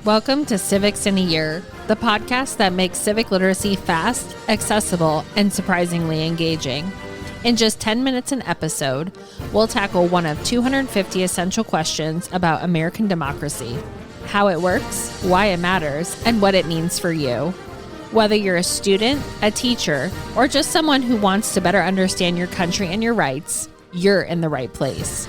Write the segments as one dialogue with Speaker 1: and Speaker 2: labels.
Speaker 1: Welcome to Civics in a Year, the podcast that makes civic literacy fast, accessible, and surprisingly engaging. In just 10 minutes an episode, we'll tackle one of 250 essential questions about American democracy, how it works, why it matters, and what it means for you. Whether you're a student, a teacher, or just someone who wants to better understand your country and your rights, you're in the right place.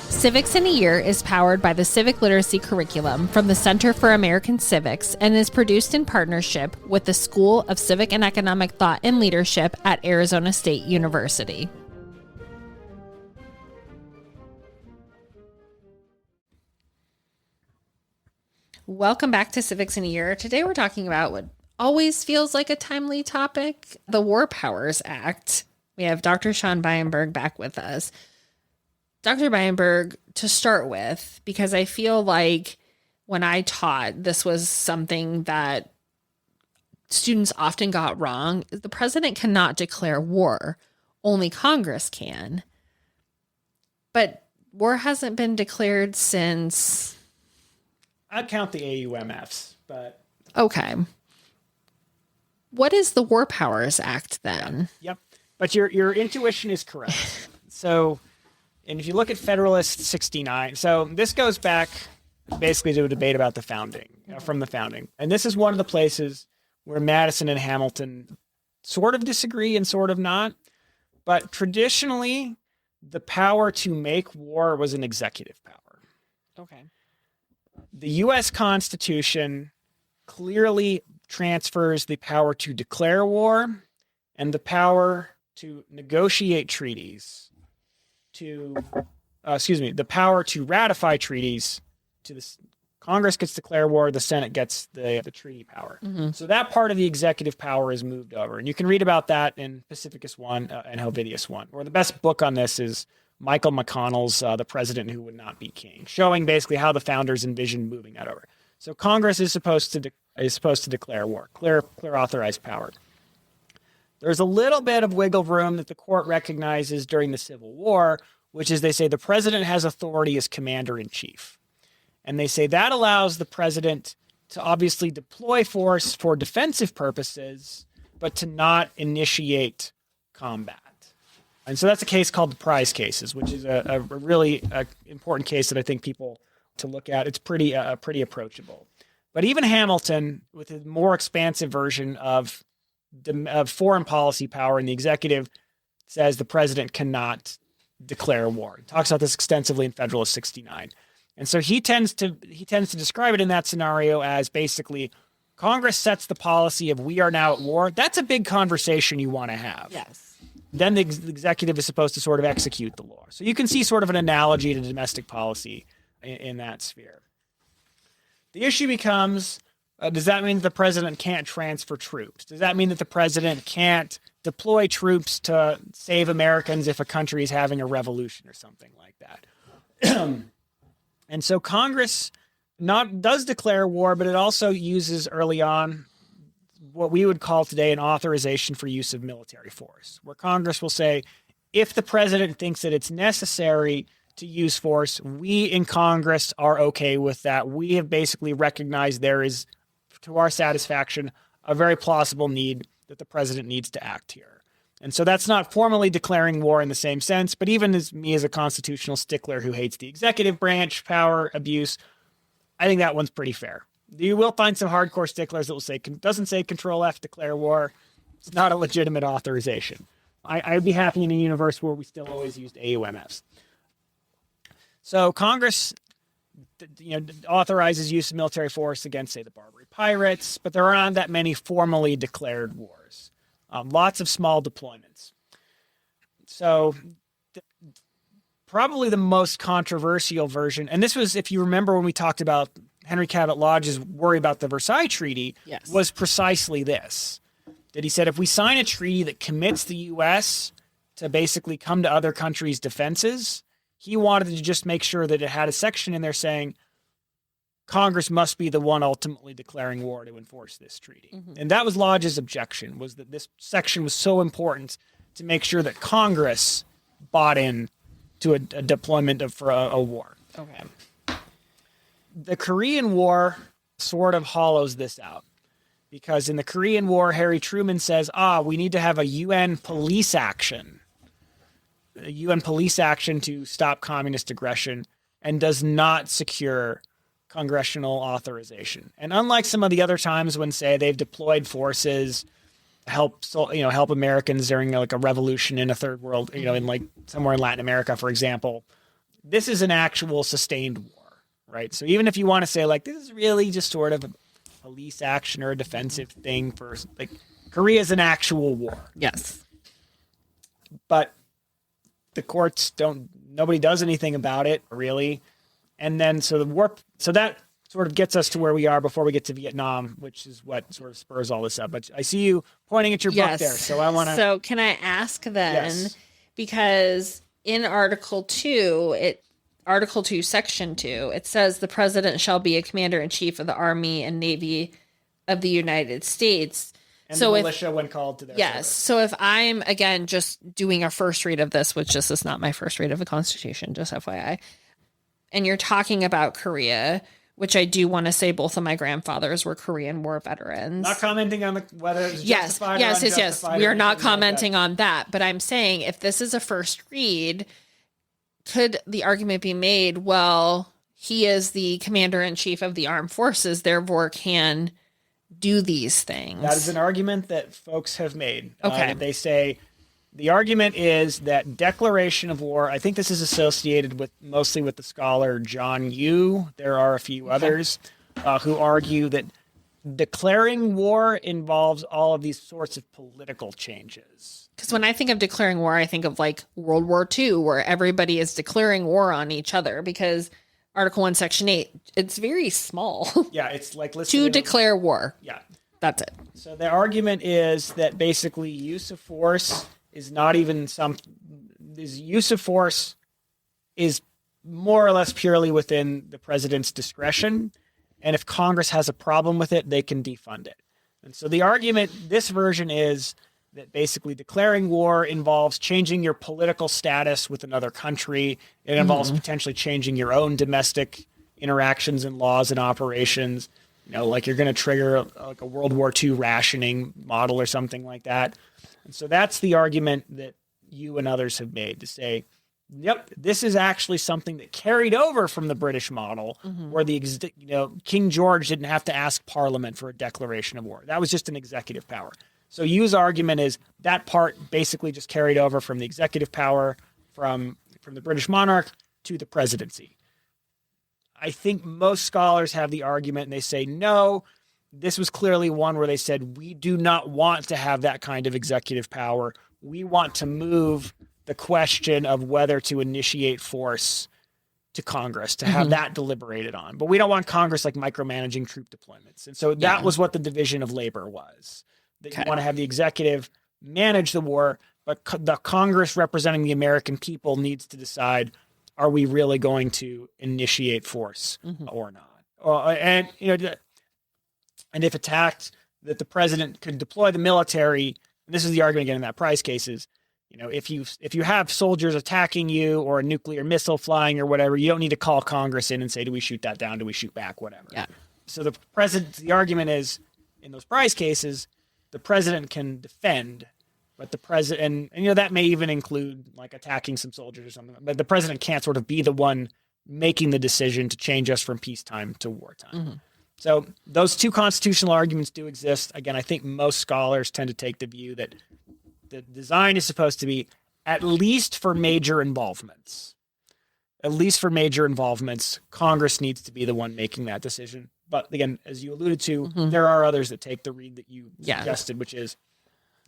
Speaker 1: Civics in a Year is powered by the Civic Literacy Curriculum from the Center for American Civics and is produced in partnership with the School of Civic and Economic Thought and Leadership at Arizona State University. Welcome back to Civics in a Year. Today we're talking about what always feels like a timely topic, the War Powers Act. We have Dr. Sean Beienberg back with us. Dr. Beienberg, to start with, because I feel like when I taught, this was something that students often got wrong. The president cannot declare war. Only Congress can. But war hasn't been declared since...
Speaker 2: I'd count the AUMFs, but...
Speaker 1: Okay. What is the War Powers Act then?
Speaker 2: Yep. But your intuition is correct. And if you look at Federalist 69, so this goes back basically to a debate about the founding, from the founding. And this is one of the places where Madison and Hamilton sort of disagree and sort of not. But traditionally, the power to make war was an executive power.
Speaker 1: Okay.
Speaker 2: The U.S. Constitution clearly transfers the power to declare war and the power to negotiate treaties the power to ratify treaties to the Congress gets to declare war, the Senate gets the treaty power. Mm-hmm. So that part of the executive power is moved over. And you can read about that in Pacificus 1 and Helvidius 1, or the best book on this is Michael McConnell's The President Who Would Not Be King, showing basically how the founders envisioned moving that over. So Congress is supposed to declare war, clear authorized power. There's a little bit of wiggle room that the court recognizes during the Civil War, which is they say the president has authority as commander-in-chief. And they say that allows the president to obviously deploy force for defensive purposes, but to not initiate combat. And so that's a case called the prize cases, which is a really important case that I think people to look at. It's pretty approachable. But even Hamilton, with a more expansive version of foreign policy power in the executive, says the president cannot declare war. He talks about this extensively in Federalist 69. And so he tends to describe it in that scenario as basically Congress sets the policy of we are now at war. That's a big conversation you want to have.
Speaker 1: Yes.
Speaker 2: Then the executive is supposed to sort of execute the law. So you can see sort of an analogy to domestic policy in that sphere. The issue becomes, does that mean that the president can't transfer troops? Does that mean that the president can't deploy troops to save Americans if a country is having a revolution or something like that? And so Congress does declare war, but it also uses early on what we would call today an authorization for use of military force, where Congress will say, if the president thinks that it's necessary to use force, we in Congress are okay with that. We have basically recognized there is, to our satisfaction, a very plausible need that the president needs to act here. And so that's not formally declaring war in the same sense, but even as me as a constitutional stickler who hates the executive branch, power, abuse, I think that one's pretty fair. You will find some hardcore sticklers that will say, doesn't say Control F, declare war. It's not a legitimate authorization. I'd be happy in a universe where we still always used AUMFs. So Congress authorizes use of military force against, say, the Barbary Pirates, but there aren't that many formally declared wars. Lots of small deployments. So probably the most controversial version, and this was, if you remember when we talked about Henry Cabot Lodge's worry about the Versailles Treaty, yes, was precisely this. That he said, if we sign a treaty that commits the U.S. to basically come to other countries' defenses, he wanted to just make sure that it had a section in there saying Congress must be the one ultimately declaring war to enforce this treaty. Mm-hmm. And that was Lodge's objection, was that this section was so important to make sure that Congress bought in to a deployment for a war.
Speaker 1: Okay.
Speaker 2: The Korean War sort of hollows this out. Because in the Korean War, Harry Truman says, we need to have a UN police action. A UN police action to stop communist aggression, and does not secure congressional authorization. And unlike some of the other times when, say, they've deployed forces help Americans during like a revolution in a third world, in like somewhere in Latin America, for example, this is an actual sustained war, right? So even if you want to say like this is really just sort of a police action or a defensive thing for like Korea is an actual war.
Speaker 1: Yes.
Speaker 2: But the courts nobody does anything about it really. And then so that sort of gets us to where we are before we get to Vietnam, which is what sort of spurs all this up. But I see you pointing at your book there. So I want to.
Speaker 1: So can I ask then, because in Article 2, Article 2, Section 2, it says the president shall be a commander-in-chief of the Army and Navy of the United States.
Speaker 2: And so the militia when called to their service.
Speaker 1: So if I'm, again, just doing a first read of this, which this is not my first read of the Constitution, just FYI, and you're talking about Korea, which I do want to say both of my grandfathers were Korean War veterans.
Speaker 2: Not commenting on whether it's justified or unjustified.
Speaker 1: Yes. We are not commenting on that. But I'm saying if this is a first read, could the argument be made, well, he is the commander-in-chief of the armed forces, therefore can do these things?
Speaker 2: That is an argument that folks have made.
Speaker 1: Okay.
Speaker 2: They say the argument is that declaration of war, I think this is associated mostly with the scholar John Yoo. There are a few others who argue that declaring war involves all of these sorts of political changes.
Speaker 1: Because when I think of declaring war, I think of like World War II, where everybody is declaring war on each other, because Article 1, Section 8, it's very small.
Speaker 2: Yeah, it's like
Speaker 1: to declare war.
Speaker 2: Yeah.
Speaker 1: That's it.
Speaker 2: So the argument is that basically use of force is not even use of force is more or less purely within the president's discretion. And if Congress has a problem with it, they can defund it. And so the argument, this version is that basically declaring war involves changing your political status with another country. It involves potentially changing your own domestic interactions and laws and operations. Like you're going to trigger like a World War II rationing model or something like that. And so that's the argument that you and others have made to say, yep, this is actually something that carried over from the British model, where King George didn't have to ask Parliament for a declaration of war. That was just an executive power. So Yu's argument is that part basically just carried over from the executive power from the British monarch to the presidency. I think most scholars have the argument and they say, no, this was clearly one where they said, we do not want to have that kind of executive power. We want to move the question of whether to initiate force to Congress, to have that deliberated on. But we don't want Congress like micromanaging troop deployments. And so that was what the division of labor was. That you want to have the executive manage the war, but the Congress representing the American people needs to decide, are we really going to initiate force or not? And if attacked, that the president could deploy the military. And this is the argument again in that Price cases. If you have soldiers attacking you or a nuclear missile flying or whatever, you don't need to call Congress in and say, do we shoot that down? Do we shoot back? Whatever.
Speaker 1: Yeah.
Speaker 2: So the argument is in those Price cases, the president can defend, but the president, and that may even include like attacking some soldiers or something, but the president can't sort of be the one making the decision to change us from peacetime to wartime. So those two constitutional arguments do exist. Again, I think most scholars tend to take the view that the design is supposed to be at least for major involvements. At least for major involvements, Congress needs to be the one making that decision. But again, as you alluded to, there are others that take the read that you suggested, which is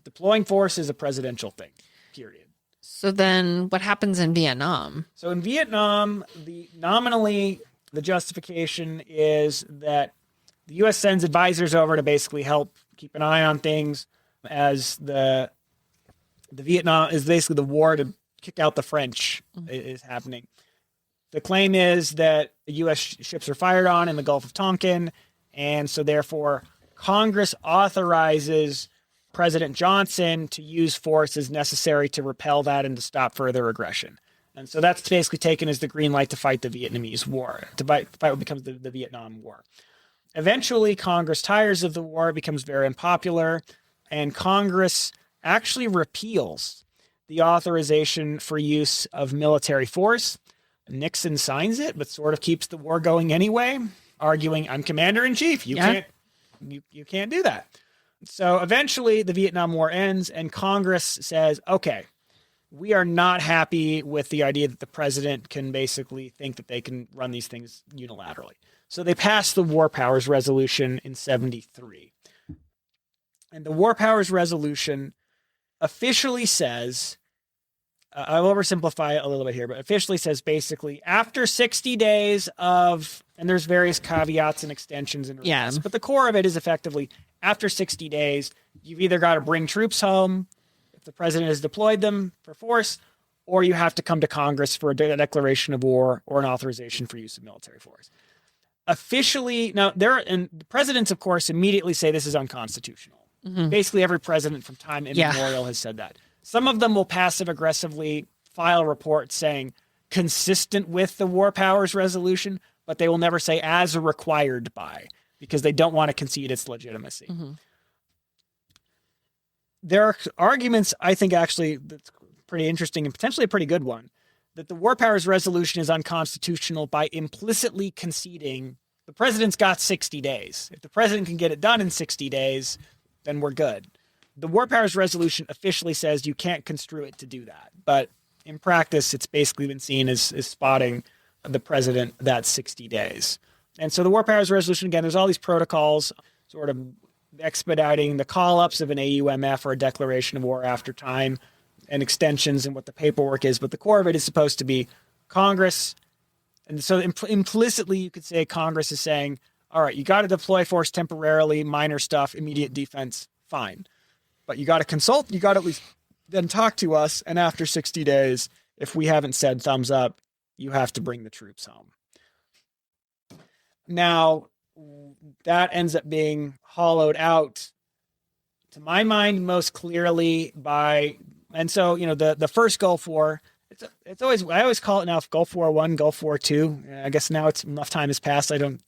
Speaker 2: deploying force is a presidential thing, period.
Speaker 1: So then what happens in Vietnam?
Speaker 2: So in Vietnam, nominally, the justification is that the U.S. sends advisors over to basically help keep an eye on things as the Vietnam is basically the war to kick out the French is happening. The claim is that the U.S. ships are fired on in the Gulf of Tonkin, and so therefore Congress authorizes President Johnson to use force as necessary to repel that and to stop further aggression. And so that's basically taken as the green light to fight the Vietnamese War, to fight what becomes the Vietnam War. Eventually, Congress tires of the war, it becomes very unpopular, and Congress actually repeals the authorization for use of military force. Nixon signs it, but sort of keeps the war going anyway, arguing, I'm commander-in-chief. You can't do that. So eventually the Vietnam War ends and Congress says, okay, we are not happy with the idea that the president can basically think that they can run these things unilaterally. So they passed the War Powers Resolution in 73. And the War Powers Resolution officially says, I'll oversimplify it a little bit here, but officially says basically after 60 days of, and there's various caveats and extensions and requests, but the core of it is effectively after 60 days, you've either got to bring troops home if the president has deployed them for force, or you have to come to Congress for a declaration of war or an authorization for use of military force. Officially, now and the presidents, of course, immediately say this is unconstitutional. Basically, every president from time immemorial has said that. Some of them will passive-aggressively file reports saying consistent with the War Powers Resolution, but they will never say as required by, because they don't want to concede its legitimacy. There are arguments, I think, actually, that's pretty interesting and potentially a pretty good one, that the War Powers Resolution is unconstitutional by implicitly conceding the president's got 60 days. If the president can get it done in 60 days, then we're good. The War Powers Resolution officially says you can't construe it to do that. But in practice, it's basically been seen as spotting the president that 60 days. And so the War Powers Resolution, again, there's all these protocols sort of expediting the call-ups of an AUMF or a declaration of war after time and extensions and what the paperwork is. But the core of it is supposed to be Congress. And so implicitly, you could say Congress is saying, all right, you got to deploy force temporarily, minor stuff, immediate defense, fine. But you got to consult, you got to at least then talk to us. And after 60 days, if we haven't said thumbs up, you have to bring the troops home. Now, that ends up being hollowed out, to my mind, most clearly by, and so, you know, the first Gulf War, it's always, I always call it now Gulf War I, Gulf War II. I guess now it's enough time has passed. I don't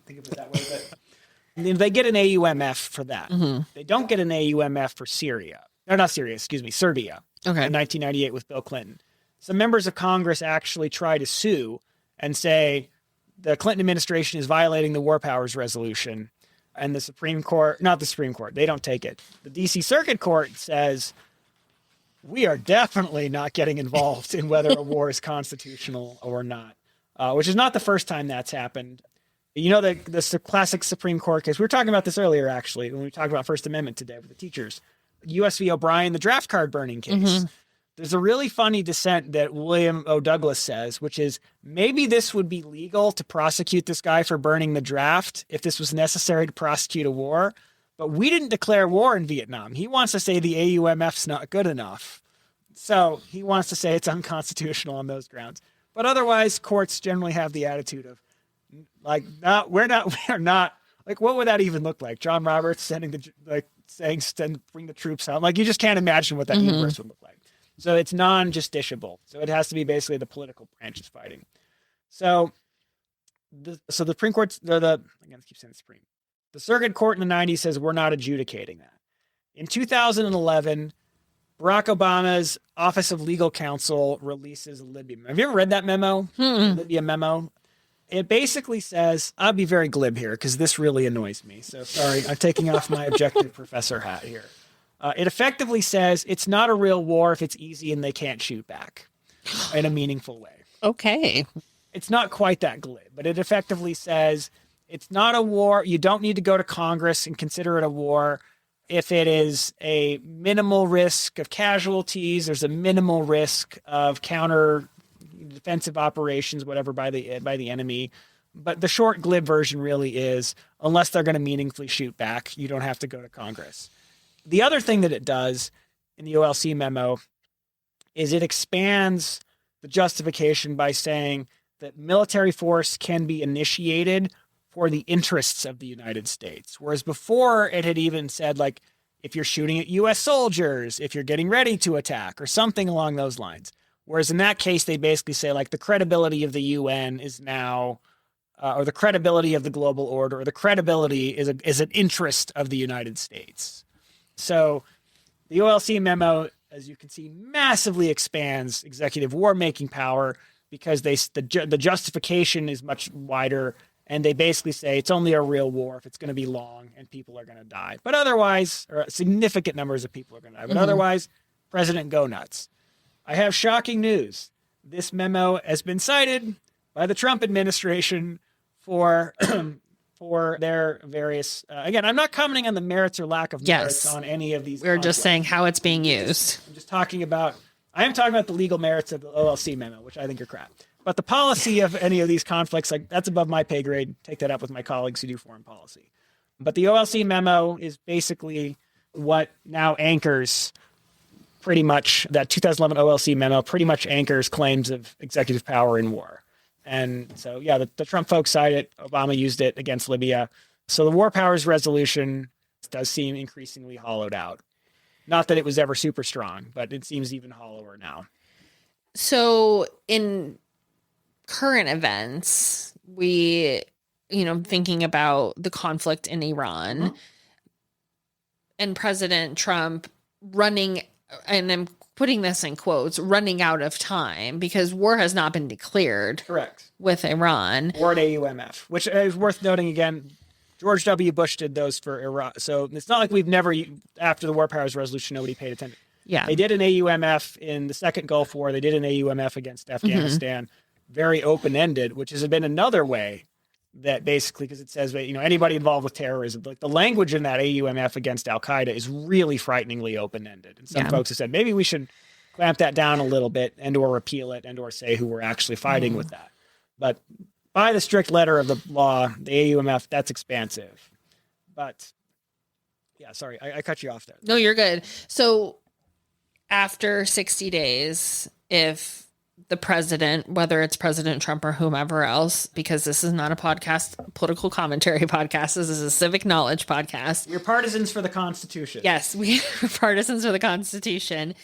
Speaker 2: think of it that way, but they get an AUMF for that. They don't get an AUMF for Syria. No, not Syria, excuse me, Serbia. Okay. In 1998 with Bill Clinton. Some members of Congress actually try to sue and say the Clinton administration is violating the War Powers Resolution. And the Supreme Court, not the Supreme Court, they don't take it. The D.C. Circuit Court says, we are definitely not getting involved in whether a war is constitutional or not, which is not the first time that's happened. You know, the classic Supreme Court case, we were talking about this earlier, actually, when we talked about First Amendment today with the teachers. U.S. v. O'Brien, the draft card burning case. There's a really funny dissent that William O. Douglas says, which is maybe this would be legal to prosecute this guy for burning the draft if this was necessary to prosecute a war. But we didn't declare war in Vietnam. He wants to say the AUMF's not good enough. So he wants to say it's unconstitutional on those grounds. But otherwise, courts generally have the attitude of, like, we're not, like, what would that even look like? John Roberts saying, bring the troops home. Like, you just can't imagine what that universe would look like. So it's non-justiciable. So it has to be basically the political branches fighting. So the Supreme Court, I keep saying Supreme. The Circuit Court in the 90s says we're not adjudicating that. In 2011, Barack Obama's Office of Legal Counsel releases a Libya memo. Have you ever read that memo? Libya memo? It basically says, I'll be very glib here because this really annoys me. So sorry, I'm taking off my objective professor hat here. It effectively says it's not a real war if it's easy and they can't shoot back in a meaningful way.
Speaker 1: Okay.
Speaker 2: It's not quite that glib, but it effectively says it's not a war. You don't need to go to Congress and consider it a war if it is a minimal risk of casualties. There's a minimal risk of counter defensive operations, whatever, by the enemy. But the short, glib version really is, unless they're going to meaningfully shoot back, you don't have to go to Congress. The other thing that it does in the OLC memo is it expands the justification by saying that military force can be initiated for the interests of the United States. Whereas before it had even said, like, if you're shooting at U.S. soldiers, if you're getting ready to attack, or something along those lines. Whereas in that case, they basically say, like, the credibility of the UN is now or the credibility of the global order, or the credibility is an interest of the United States. So the OLC memo, as you can see, massively expands executive war-making power because the justification is much wider, and they basically say it's only a real war if it's going to be long and people are going to die. But otherwise, or significant numbers of people are going to die. But otherwise, President go nuts. I have shocking news. This memo has been cited by the Trump administration for for their various. Again, I'm not commenting on the merits or lack of merits on any of these.
Speaker 1: We're just saying how it's being used.
Speaker 2: I'm just talking about. I am talking about the legal merits of the OLC memo, which I think are crap. But the policy of any of these conflicts, like that's above my pay grade. Take that up with my colleagues who do foreign policy. But the OLC memo is basically what now anchors pretty much that 2011 OLC memo pretty much anchors claims of executive power in war. And so, yeah, the Trump folks cited it. Obama used it against Libya. So the war powers resolution does seem increasingly hollowed out. Not that it was ever super strong, but it seems even hollower now.
Speaker 1: So in current events, we, thinking about the conflict in Iran and President Trump running, and I'm putting this in quotes, running out of time because war has not been declared.
Speaker 2: Correct.
Speaker 1: With Iran.
Speaker 2: Or at AUMF, which is worth noting again. George W. Bush did those for Iraq. So it's not like we've never, after the War Powers Resolution, nobody paid attention.
Speaker 1: Yeah.
Speaker 2: They did an AUMF in the second Gulf War. They did an AUMF against Afghanistan. Very open-ended, which has been another way that basically, because it says, anybody involved with terrorism, like the language in that AUMF against Al-Qaeda is really frighteningly open-ended. And some folks have said, maybe we should clamp that down a little bit and or repeal it and or say who we're actually fighting with that. But by the strict letter of the law, the AUMF, that's expansive. But, yeah, sorry, I cut you off there.
Speaker 1: No, you're good. So after 60 days, if the president, whether it's President Trump or whomever else, because this is not a podcast, political commentary podcast, this is a civic knowledge podcast.
Speaker 2: We're partisans for the Constitution.
Speaker 1: Yes, we are partisans for the Constitution.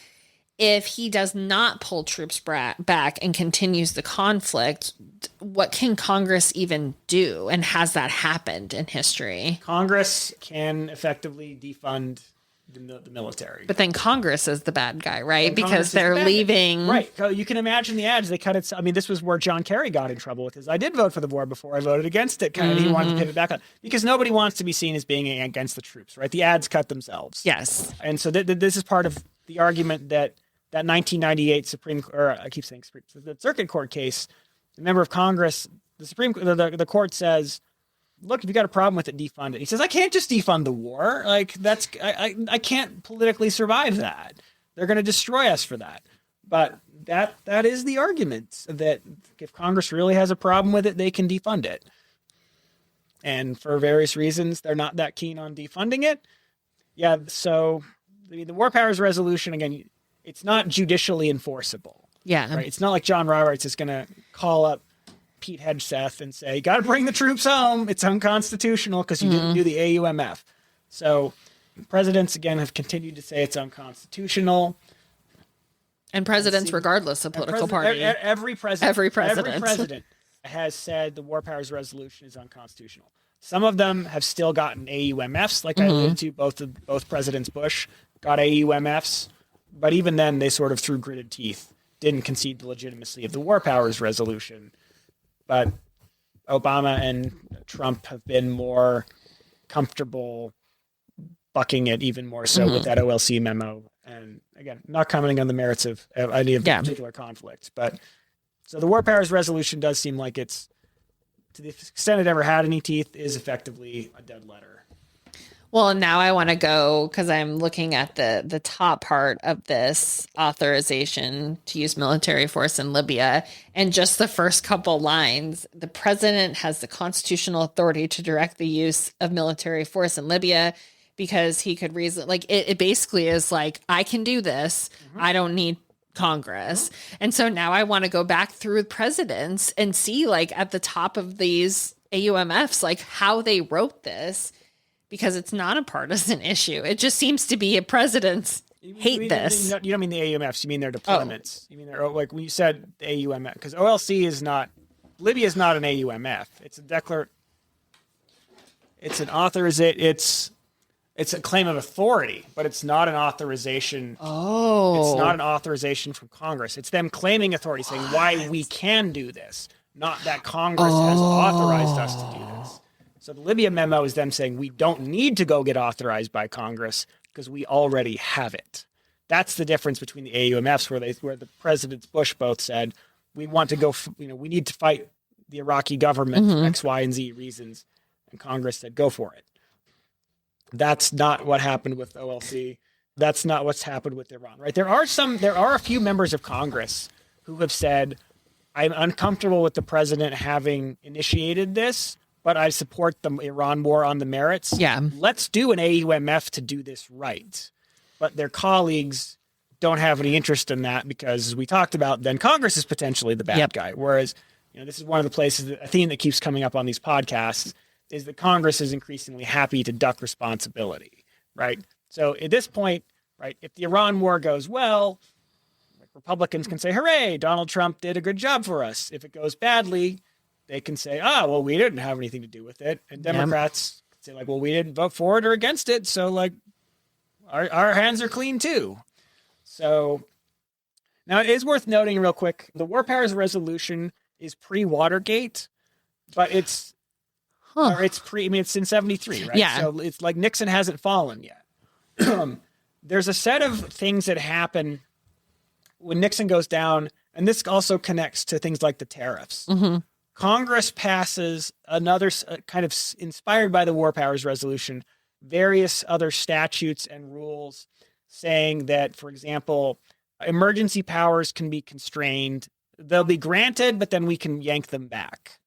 Speaker 1: If he does not pull troops back and continues the conflict, what can Congress even do? And has that happened in history?
Speaker 2: Congress can effectively defund the military.
Speaker 1: But then Congress is the bad guy, right? Because they're leaving.
Speaker 2: Right. You can imagine the ads. They cut it. I mean, this was where John Kerry got in trouble with his. I did vote for the war before I voted against it. Kind of, he wanted to pivot back on because nobody wants to be seen as being against the troops, right? The ads cut themselves.
Speaker 1: Yes.
Speaker 2: And so this is part of the argument that 1998 the Circuit Court case, the member of Congress, the court says, look, if you got a problem with it, defund it. He says, I can't just defund the war. Like I can't politically survive that. They're going to destroy us for that. But that is the argument, that if Congress really has a problem with it, they can defund it. And for various reasons, they're not that keen on defunding it. Yeah. So the War Powers Resolution, again, it's not judicially enforceable.
Speaker 1: Yeah.
Speaker 2: Right. It's not like John Roberts is going to call up Pete Hegseth and say, got to bring the troops home. It's unconstitutional because you didn't do the AUMF. So presidents, again, have continued to say it's unconstitutional.
Speaker 1: And presidents, regardless of political party.
Speaker 2: Every president has said the War Powers Resolution is unconstitutional. Some of them have still gotten AUMFs, like I alluded to. Both Presidents Bush got AUMFs. But even then, they sort of, through gritted teeth, didn't concede the legitimacy of the War Powers Resolution. But Obama and Trump have been more comfortable bucking it even more so with that OLC memo. And again, not commenting on the merits of any of the particular conflicts. But so the War Powers Resolution does seem like it's, to the extent it ever had any teeth, is effectively a dead letter.
Speaker 1: Well, now I want to go, because I'm looking at the top part of this authorization to use military force in Libya, and just the first couple lines. The president has the constitutional authority to direct the use of military force in Libya because he could reason, like it basically is like, I can do this. I don't need Congress. And so now I want to go back through presidents and see, like, at the top of these AUMFs, like how they wrote this. Because it's not a partisan issue. It just seems to be a president's hate this.
Speaker 2: You don't mean the AUMFs. You mean their deployments. You mean their, like when you said the AUMF, because OLC is not Libya is not an AUMF. It's it's a claim of authority, but it's not an authorization.
Speaker 1: Oh.
Speaker 2: It's not an authorization from Congress. It's them claiming authority, saying why we can do this, not that Congress has authorized us to do this. So the Libya memo is them saying we don't need to go get authorized by Congress because we already have it. That's the difference between the AUMFs, where the Presidents Bush both said we want to go, we need to fight the Iraqi government for X, Y, and Z reasons, and Congress said go for it. That's not what happened with OLC. That's not what's happened with Iran, right? There are a few members of Congress who have said, I'm uncomfortable with the president having initiated this, but I support the Iran war on the merits.
Speaker 1: Yeah.
Speaker 2: Let's do an AUMF to do this right. But their colleagues don't have any interest in that because, as we talked about, then Congress is potentially the bad guy. Whereas, this is one of the places, a theme that keeps coming up on these podcasts, is that Congress is increasingly happy to duck responsibility, right? So at this point, right, if the Iran war goes well, Republicans can say, hooray, Donald Trump did a good job for us. If it goes badly, they can say, well, we didn't have anything to do with it. And Democrats say, like, well, we didn't vote for it or against it, so, like, our hands are clean too. So now it is worth noting real quick, the War Powers Resolution is pre-Watergate, but it's it's in 73, right?
Speaker 1: Yeah.
Speaker 2: So it's like Nixon hasn't fallen yet. There's a set of things that happen when Nixon goes down, and this also connects to things like the tariffs. Congress passes another kind of inspired by the War Powers Resolution, various other statutes and rules saying that, for example, emergency powers can be constrained. They'll be granted, but then we can yank them back.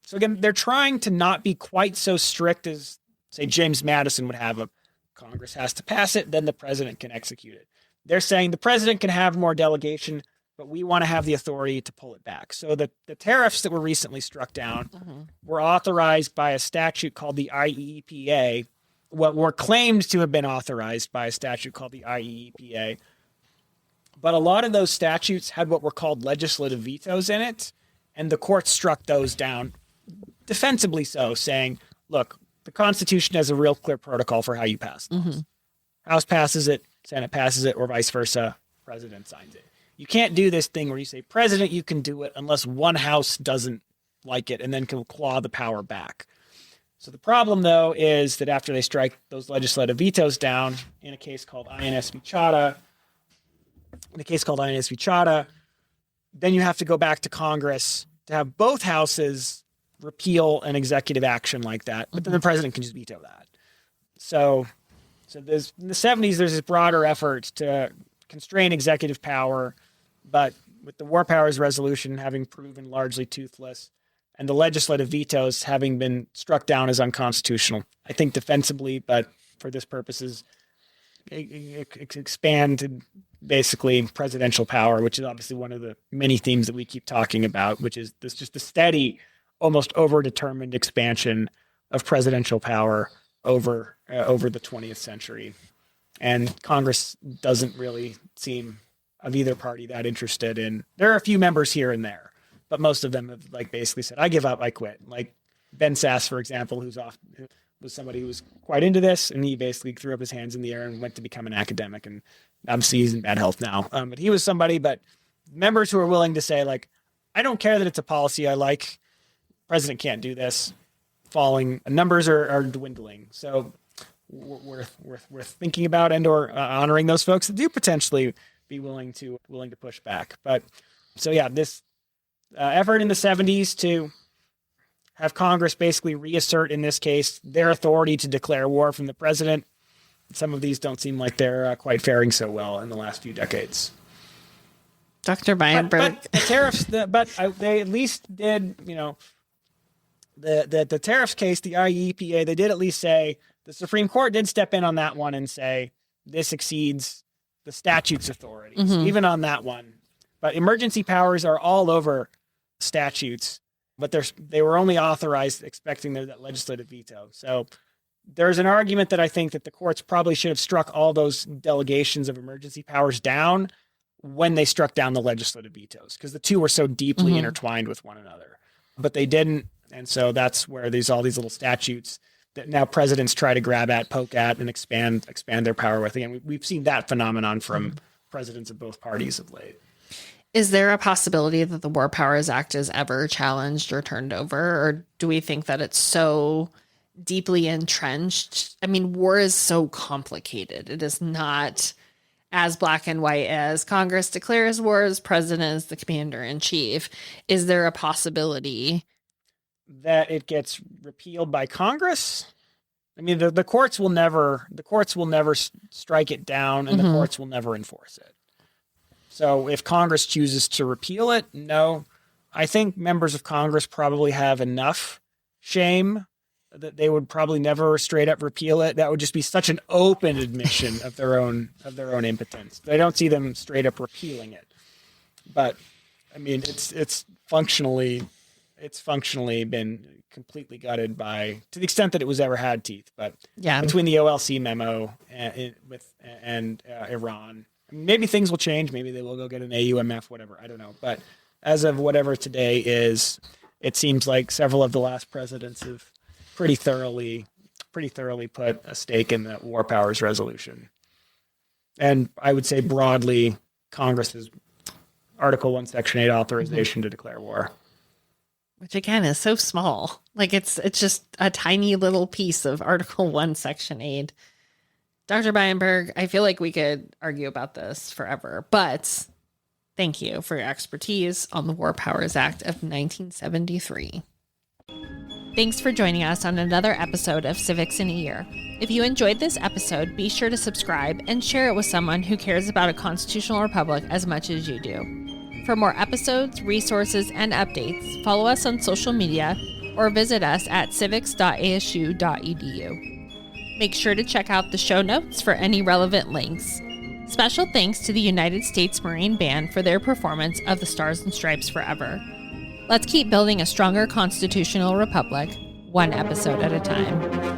Speaker 2: So again, they're trying to not be quite so strict as, say, James Madison would have. Congress has to pass it, then the president can execute it. They're saying the president can have more delegation, but we want to have the authority to pull it back. So the tariffs that were recently struck down were authorized by a statute called the IEEPA, what were claimed to have been authorized by a statute called the IEEPA. But a lot of those statutes had what were called legislative vetoes in it, and the court struck those down defensively so, saying, look, the Constitution has a real clear protocol for how you pass laws. House passes it, Senate passes it, or vice versa, president signs it. You can't do this thing where you say, president, you can do it unless one house doesn't like it and then can claw the power back. So the problem, though, is that after they strike those legislative vetoes down in a case called INS v. Chadha, then you have to go back to Congress to have both houses repeal an executive action like that, but then the president can just veto that. So there's, in the 70s, there's this broader effort to constrain executive power, but with the War Powers Resolution having proven largely toothless and the legislative vetoes having been struck down as unconstitutional, I think defensively, but for this purposes, expand basically presidential power, which is obviously one of the many themes that we keep talking about, which is this just a steady, almost overdetermined expansion of presidential power over the 20th century. And Congress doesn't really seem of either party that interested in. There are a few members here and there, but most of them have like basically said, I give up, I quit. Like Ben Sass, for example, who was somebody who was quite into this, and he basically threw up his hands in the air and went to become an academic, and obviously he's in bad health now. But he was somebody, but members who are willing to say, like, I don't care that it's a policy I like. President can't do this. Numbers are dwindling. So we're thinking about and or honoring those folks that do potentially be willing to push back. But so yeah, this effort in the 70s to have Congress basically reassert, in this case, their authority to declare war from the president. Some of these don't seem like they're quite faring so well in the last few decades.
Speaker 1: Dr. Beienberg.
Speaker 2: But the tariffs, they at least did, the tariffs case, the IEEPA, they did at least say, the Supreme Court did step in on that one and say, this exceeds the statute's authorities, even on that one. But emergency powers are all over statutes, but they were only authorized expecting that legislative veto. So there's an argument that I think that the courts probably should have struck all those delegations of emergency powers down when they struck down the legislative vetoes, because the two were so deeply intertwined with one another. but they didn't. And so that's where there's all these little statutes that now presidents try to grab at, poke at, and expand their power with. Again, we've seen that phenomenon from presidents of both parties of late.
Speaker 1: Is there a possibility that the War Powers Act is ever challenged or turned over? Or do we think that it's so deeply entrenched? I mean, war is so complicated. It is not as black and white as Congress declares war, as president is the commander in chief. Is there a possibility
Speaker 2: that it gets repealed by Congress? I mean, the courts will never strike it down, and the courts will never enforce it. So if Congress chooses to repeal it, no. I think members of Congress probably have enough shame that they would probably never straight up repeal it. That would just be such an open admission of their own impotence. I don't see them straight up repealing it. But I mean, it's functionally been completely gutted to the extent that it was ever had teeth. But
Speaker 1: yeah,
Speaker 2: between the OLC memo and Iran, maybe things will change. Maybe they will go get an AUMF, whatever. I don't know. But as of whatever today is, it seems like several of the last presidents have pretty thoroughly put a stake in the War Powers Resolution. And I would say broadly, Congress's Article 1, Section 8 authorization to declare war.
Speaker 1: Which again is so small. Like it's just a tiny little piece of Article 1, Section 8. Dr. Beienberg, I feel like we could argue about this forever, but thank you for your expertise on the War Powers Act of 1973. Thanks for joining us on another episode of Civics in a Year. If you enjoyed this episode, be sure to subscribe and share it with someone who cares about a constitutional republic as much as you do. For more episodes, resources, and updates, follow us on social media or visit us at civics.asu.edu. Make sure to check out the show notes for any relevant links. Special thanks to the United States Marine Band for their performance of the Stars and Stripes Forever. Let's keep building a stronger constitutional republic, one episode at a time.